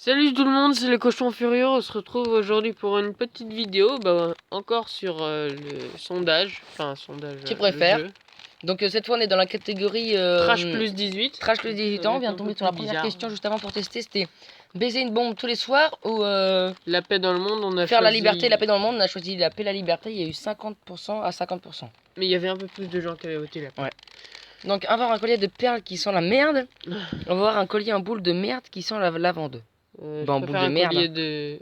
Salut tout le monde, c'est les cochons furieux. On se retrouve aujourd'hui pour une petite vidéo, encore sur le sondage, enfin sondage. Qui préfère. Le jeu. Donc cette fois on est dans la catégorie Trash plus 18. Trash plus 18 ans. On vient de tomber sur la première question juste avant pour tester. C'était baiser une bombe tous les soirs ou la paix dans le monde. On a faire choisi... la liberté, la paix dans le monde. On a choisi la paix, la liberté. Il y a eu 50% à 50%. Mais il y avait un peu plus de gens qui avaient voté la paix. Ouais. Donc avoir un collier de perles qui sent la merde. Avoir un collier en boule de merde qui sent la lavande. Je boule préfère de un merde. collier de...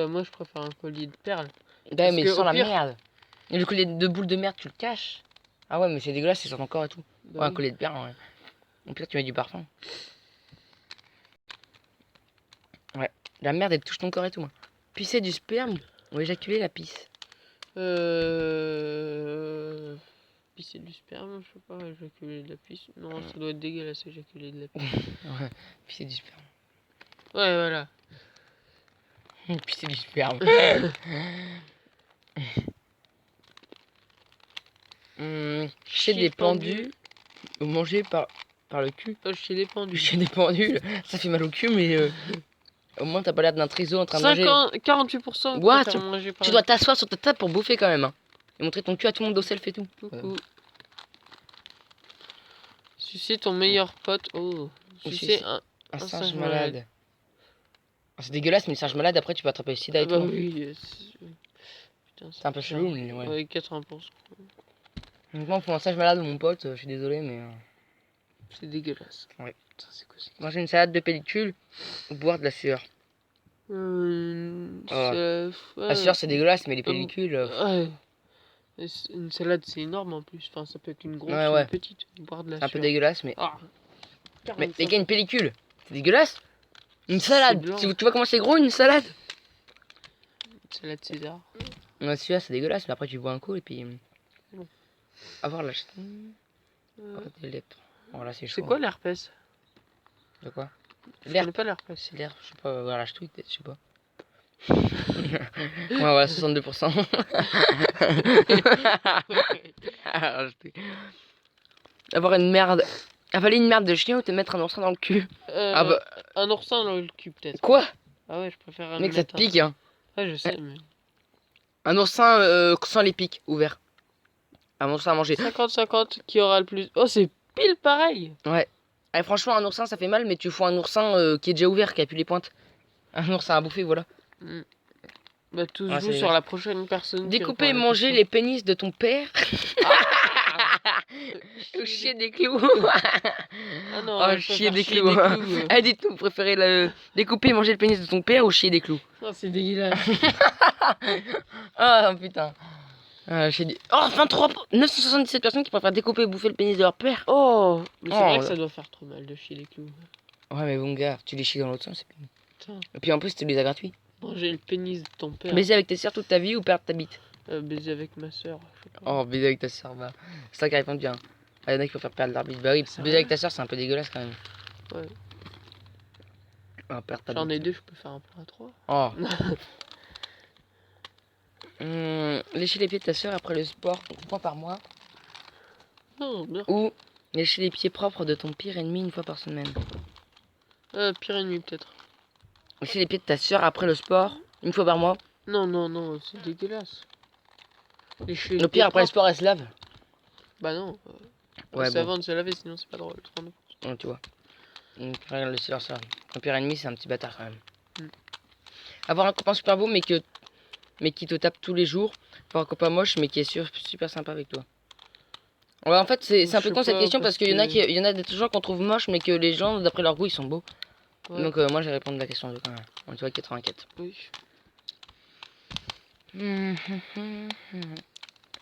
moi je préfère un collier de perles. Ouais, mais il sent la merde. Et le collier de boule de merde tu le caches. Ah ouais mais c'est dégueulasse, c'est sur ton corps et tout. Ouais, un collier de perles, ouais. Au pire tu mets du parfum. Ouais, la merde elle touche ton corps et tout. Pisser du sperme ou éjaculer la pisse. Pisser du sperme, je sais pas, éjaculer de la pisse. Non, ça doit être dégueulasse, éjaculer de la pisse. Ouais, pisser du sperme. Ouais, voilà. Pisser du sperme. Chier des pendus ou manger par le cul. Chier des pendus. Chier des pendus, ça fait mal au cul, mais au moins t'as pas l'air d'un triso en train de manger. 48%. What? Manger par tu dois t'asseoir sur ta table pour bouffer quand même. Hein. Et montrer ton cul à tout le monde au self et tout. Coucou. Sucer ton meilleur pote. Oh. Sucer un singe malade. Ah, c'est dégueulasse, mais le singe malade, après tu peux attraper le sida et tout. Oui. C'est un peu chelou, mais ouais. Ouais, 80%. Honnêtement, pour un singe malade, mon pote, je suis désolé, mais. C'est dégueulasse. Ouais. C'est quoi ça? Manger une salade de pellicule ou boire de la sueur. La sueur, c'est dégueulasse, mais les pellicules. Ouais. Une salade, c'est énorme en plus. Enfin, ça peut être une grosse ou une petite. Boire de la sueur. C'est un peu dégueulasse, mais. Ah. Mais les gars, une pellicule, c'est dégueulasse. Une salade. Tu vois comment c'est gros une salade? Une salade César. La sueur, c'est dégueulasse, mais après tu bois un coup et puis. Avoir la. Des lèpres. Voilà, c'est chaud. C'est quoi l'herpès? De quoi? Je connais pas l'herpès. C'est l'air, je sais pas, voilà, je tweet, je sais pas. Ouais, voilà, 62%. Avoir une merde. Avaler une merde de chien ou te mettre un oursin dans le cul. Un oursin dans le cul, peut-être. Quoi? Ah ouais, je préfère un. Mec, ça te pique, hein. Ouais, je sais, mais. Un oursin sans les pics ouverts. Un oursin à manger. 50-50 qui aura le plus. Oh, c'est pile pareil. Ouais. Et franchement, un oursin ça fait mal, mais tu fous un oursin qui est déjà ouvert, qui a plus les pointes. Un oursin à bouffer, voilà. Bah, tout se joue sur la prochaine personne. Découper et manger les pénis de ton père. Ou chier des clous. Ah non, oh, chier des clous. Ah, dites-nous, vous préférez découper et manger le pénis de ton père ou chier des clous? Oh, c'est dégueulasse. Oh putain. Oh, 977 personnes qui préfèrent découper et bouffer le pénis de leur père. Oh, mais c'est vrai que ça doit faire trop mal de chier les clous. Ouais, mais bon gars, tu les chies dans l'autre sens. Et puis en plus, tu les as gratuits. Manger le pénis de ton père. Baiser avec tes soeurs toute ta vie ou perdre ta bite? Baiser avec ma soeur. Oh, baiser avec ta soeur, bah. C'est ça qui répond bien. Ah, y en a qui préfèrent perdre leur bite. Bah oui, baiser avec ta soeur, c'est un peu dégueulasse quand même. Ouais. Oh, perdre ta bite. J'en ai deux, je peux faire un plan à 3. Oh. Lécher les pieds de ta soeur après le sport, une fois par mois. Non, non. Ou lécher les pieds propres de ton pire ennemi une fois par semaine. Pire ennemi peut-être. Lécher les pieds de ta soeur après le sport, une fois par mois. Non, c'est dégueulasse. Le pire après le sport, elle se lave. Bah non. Ouais, c'est avant de se laver, sinon c'est pas drôle. Ouais, tu vois. Donc, regarde le sur ça. Ton pire ennemi, c'est un petit bâtard quand même. Avoir un copain super beau, mais qui te tape tous les jours. Avoir un copain moche, mais qui est super sympa avec toi. Ouais, en fait, c'est un peu con cette question parce qu'il y en a des gens qu'on trouve moches, mais que les gens, d'après leur goût, ils sont beaux. Ouais. Donc, moi, j'ai répondu à la question de quand même. On voit 84. Oui.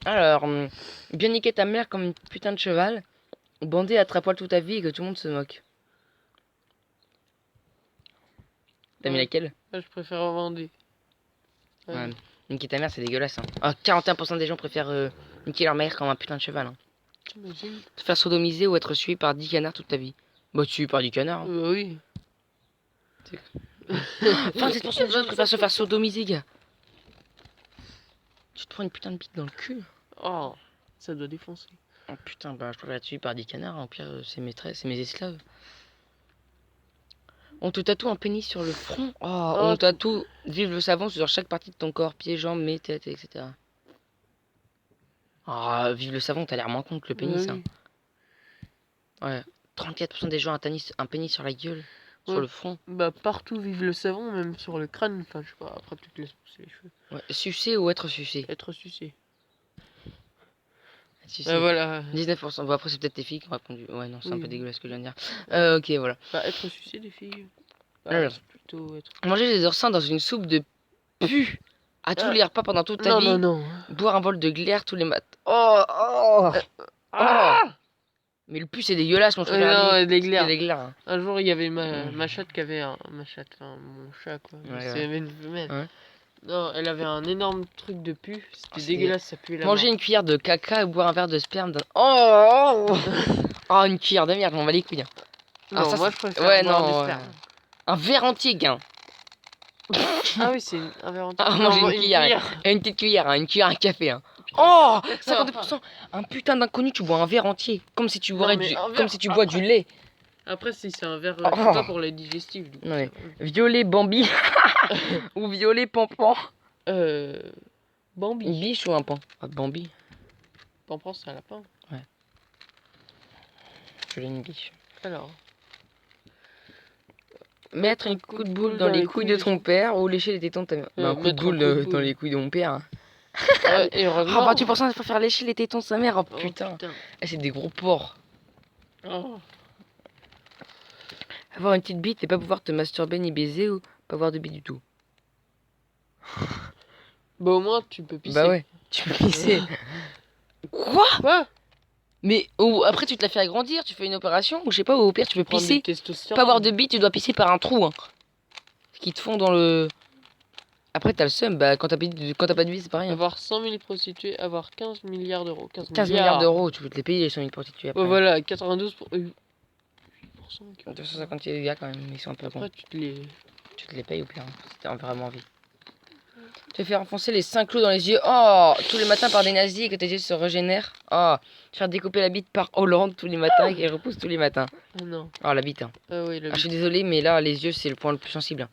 Alors, bien niquer ta mère comme une putain de cheval, ou bander à trapoil toute ta vie et que tout le monde se moque. T'as mis laquelle? Je préfère bander. Ouais. Niquer ta mère, c'est dégueulasse. Hein. Ah, 41% des gens préfèrent niquer leur mère comme un putain de cheval. Hein. T'imagines? Se faire sodomiser ou être suivi par 10 canards toute ta vie. Bah, tu par 10 canards. Hein. Oui. 27% des gens préfèrent se faire sodomiser, gars. Tu te prends une putain de bite dans le cul. Oh, ça doit défoncer. Oh putain, bah je préfère être suivi par 10 canards. Au pire, c'est mes esclaves. On te tatoue un pénis sur le front. Oh, Oh, on tatoue vive le savon sur chaque partie de ton corps, pieds, jambes, nez, tête, etc. Ah, vive le savon, t'as l'air moins con que le pénis. oui. Ouais. 34% des gens ont un pénis sur la gueule, sur Ouais. le front. Bah partout vive le savon, même sur le crâne. Enfin, je sais pas, après tu te laisses pousser les cheveux. Ouais. Sucer ou être sucé? Être sucé. Sucé. Voilà. 19%. Bon, après, c'est peut-être tes filles qui ont répondu. Ouais, non, c'est un Oui. peu dégueulasse ce que je viens de dire. Ok, voilà. Bah être sucé des filles. Bah, Alors. c'est plutôt être... Manger des oursins dans une soupe de pu à tous les repas pendant toute ta Non, vie. non, non. Boire un bol de glaire tous les matins. Oh, oh, oh. Ah Mais le pu, c'est dégueulasse, mon truc. non, des C'est glaires. des glaires. Hein. Un jour, il y avait ma chatte qui avait un... Ma chatte, enfin, mon chat, quoi. Ouais, C'est ouais. une femelle. Ouais. Non, elle avait un énorme truc de pu. C'était c'est dégueulasse, ça puait la Manger mort. une cuillère de caca et boire un verre de sperme d'un... Oh, oh, oh, une cuillère de merde, on va les couilles. Hein. Non, ça, moi je préfère ouais, boire non, du ouais. sperme. Un verre entier, gain. Ah oui, c'est un verre entier. Ah, Non, manger moi, une cuillère. cuillère. Une petite cuillère, hein, une cuillère à café. Hein. Oh, 52%. Un putain d'inconnu, tu bois un verre entier. Comme si tu boirais mais du... un Comme verre, si tu bois du lait. Après, si c'est un verre, Oh. c'est pas pour les digestifs. Du coup, Ouais. Violet Bambi ou violet Pampan. Bambi. Une biche ou un pan? Ah, Bambi. Pampan, c'est un lapin. Ouais. Je l'ai une biche. Alors. Mettre un coup de boule dans les couilles de ton père ou lécher les tétons de ta mère. Un coup de boule dans les couilles de mon père. Et heureusement. Ah, 28%, il faut faire lécher les tétons de sa mère. Oh putain. Ah, c'est des gros porcs. Oh. Avoir une petite bite et pas pouvoir te masturber ni baiser ou pas avoir de bite du tout. Bah, au moins, tu peux pisser. Bah ouais, tu peux pisser. Quoi? Mais après, tu te la fais agrandir, tu fais une opération ou je sais pas, ou au pire, tu peux Prendre pisser. du testostérone. Pas avoir de bite, tu dois pisser par un trou. Hein. Ce qui te font dans le. Après, t'as le seum, bah quand t'as pas de bite, c'est pareil. Hein. Avoir 100 000 prostituées, avoir 15 milliards d'euros. 15 milliards d'euros, tu peux te les payer les 100 000 prostituées après. Oh, voilà, 92 pour... 8%. 250 gars quand même, ils sont un peu Après, cons. tu te les payes au pire, hein, si t'as vraiment envie. Te faire enfoncer les 5 clous dans les yeux, oh, tous les matins par des nazis et que tes yeux se régénèrent. Oh, faire découper la bite par Hollande tous les matins et qu'elle repousse tous les matins. Ah non. Oh, la bite. Hein. Ah oui, la Ah, je suis bite. désolé, mais là, les yeux, c'est le point le plus sensible. Hein.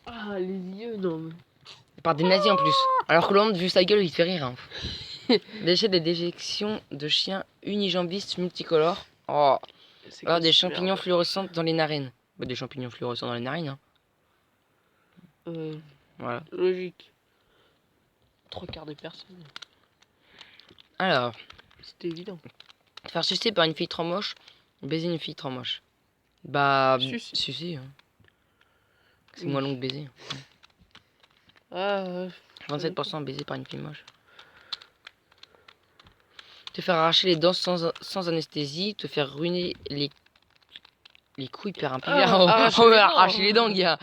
Ah, les yeux, non. Mais... Par des nazis en plus. Alors que Hollande, vu sa gueule, il te fait rire. Hein. Déchets des déjections de chiens unijambistes multicolores. Oh. Alors des champignons fluorescents dans les narines. Bah, des champignons fluorescents dans les narines. Hein. Voilà. Logique. 3/4 des personnes. Alors. C'était évident. Faire sucer par une fille trop moche. Baiser une fille trop moche. Bah. Sucer. Hein. C'est moins long que baiser. Ah. 27% baiser par une fille moche. Te faire arracher les dents sans anesthésie. Te faire ruiner les couilles par un pivert. Arracher les dents, gars.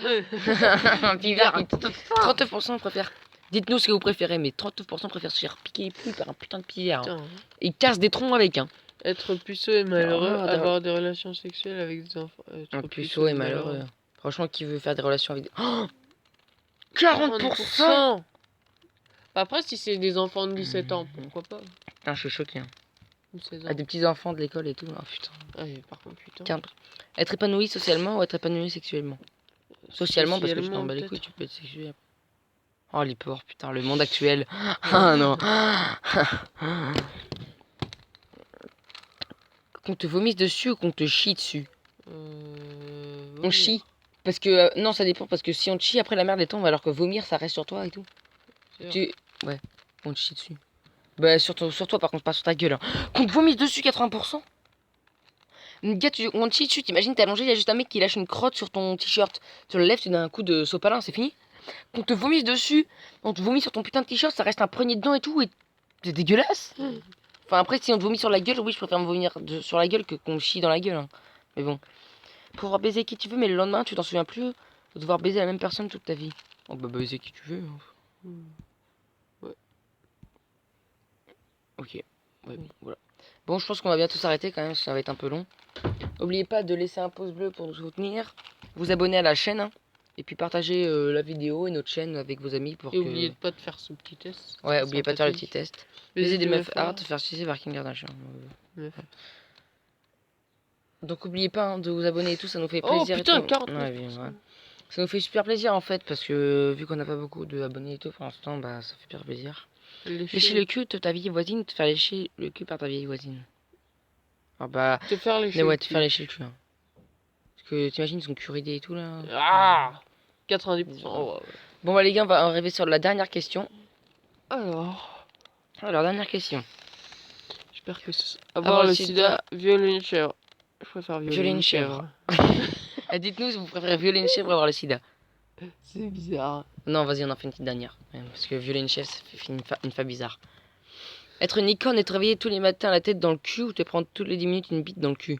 Un pivert. 39% préfèrent. Dites-nous ce que vous préférez, mais 39% préfèrent se faire piquer les couilles par un putain de pivert. Hein. Ils cassent des troncs avec. Hein. Être puceau et malheureux, avoir des relations sexuelles avec des enfants. Un puceau et malheureux. Franchement, qui veut faire des relations avec des... Oh 40%. Après, si c'est des enfants de 17 ans, pourquoi pas. Putain, je suis choqué. Hein. Ou 16 ans. Ah, des petits enfants de l'école et tout. Oh, putain. Ah, mais par contre, putain. Tiens, être épanoui socialement ou être épanoui sexuellement. Socialement, parce que je t'en bats les couilles, tu peux être sexuel. Oh, les porcs, putain, le monde actuel. Ah non. Qu'on te vomisse dessus ou qu'on te chie dessus. On chie. Parce que, non, ça dépend, parce que si on te chie, après la merde elle tombe, alors que vomir, ça reste sur toi et tout. Ouais, on te chie dessus. Bah, sur toi, par contre, pas sur ta gueule. Hein. Qu'on te vomisse dessus, 80%. Gars, on te chie dessus, t'imagines, t'es allongé, il y a juste un mec qui lâche une crotte sur ton t-shirt. Tu le lèves, tu donnes un coup de sopalin, c'est fini. Qu'on te vomisse dessus, on te vomit sur ton putain de t-shirt, ça reste imprégné dedans et tout, et c'est dégueulasse. Enfin, après, si on te vomit sur la gueule, oui, je préfère me vomir sur la gueule que qu'on me chie dans la gueule. Hein. Mais bon. Pouvoir baiser qui tu veux, mais le lendemain, tu t'en souviens plus de devoir baiser la même personne toute ta vie. Oh, bah, baiser qui tu veux. Hein. Ouais. Ok. Ouais, bon, voilà. Bon, je pense qu'on va bientôt s'arrêter quand même, ça va être un peu long. N'oubliez pas de laisser un pouce bleu pour nous soutenir, vous abonner à la chaîne, hein, et puis partager la vidéo et notre chaîne avec vos amis pour et oubliez pas de faire ce petit test. Ouais, oubliez pas de faire le petit test. Baiser des meufs hard, faire sucer par Kim Kardashian. Donc n'oubliez pas hein, de vous abonner et tout, ça nous fait Oh plaisir. putain, et tout. 49%. Ouais, ouais. Ça nous fait super plaisir en fait, parce que vu qu'on n'a pas beaucoup d'abonnés et tout pour l'instant, bah ça fait super plaisir. Lécher le cul de ta vieille voisine, te faire lécher le cul par ta vieille voisine. Ah bah, Te faire lécher mais ouais, le te cul. faire lécher le cul. Hein. Parce que t'imagines son cul ridé et tout là. Ah 90%. Oh, ouais. Bon bah les gars, on va arriver sur la dernière question. Alors, Dernière question. j'espère que avoir le sida, violer une chèvre. Je préfère violer une chèvre. Dites-nous si vous préférez violer une chèvre ou avoir le sida. C'est bizarre. Non, vas-y, on en fait une petite dernière. Parce que violer une chèvre, ça fait une fa bizarre. Être une licorne et te réveiller tous les matins la tête dans le cul ou te prendre toutes les 10 minutes une bite dans le cul.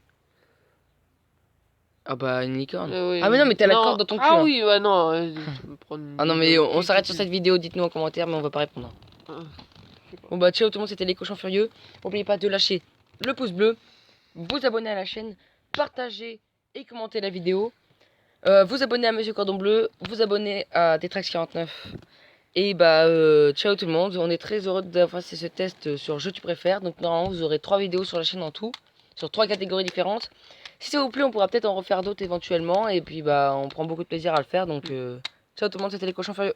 Ah bah une licorne. Oui. Ah mais non mais t'as la corde dans ton cul. Ah hein. oui, bah non. Ah non mais on s'arrête sur cette vidéo, dites-nous en commentaire mais on va pas répondre. Bon bah ciao tout le monde, c'était les cochons furieux. N'oubliez pas de lâcher le pouce bleu, vous abonner à la chaîne, partager et commenter la vidéo. Vous abonner à Monsieur Cordon Bleu, vous abonner à Tetrax49. Et bah ciao tout le monde, on est très heureux d'avoir fait ce test sur Je tu préfères. Donc normalement vous aurez 3 vidéos sur la chaîne en tout, sur 3 catégories différentes. Si ça vous plaît on pourra peut-être en refaire d'autres éventuellement. Et puis bah on prend beaucoup de plaisir à le faire. Donc ciao tout le monde, c'était les cochons furieux.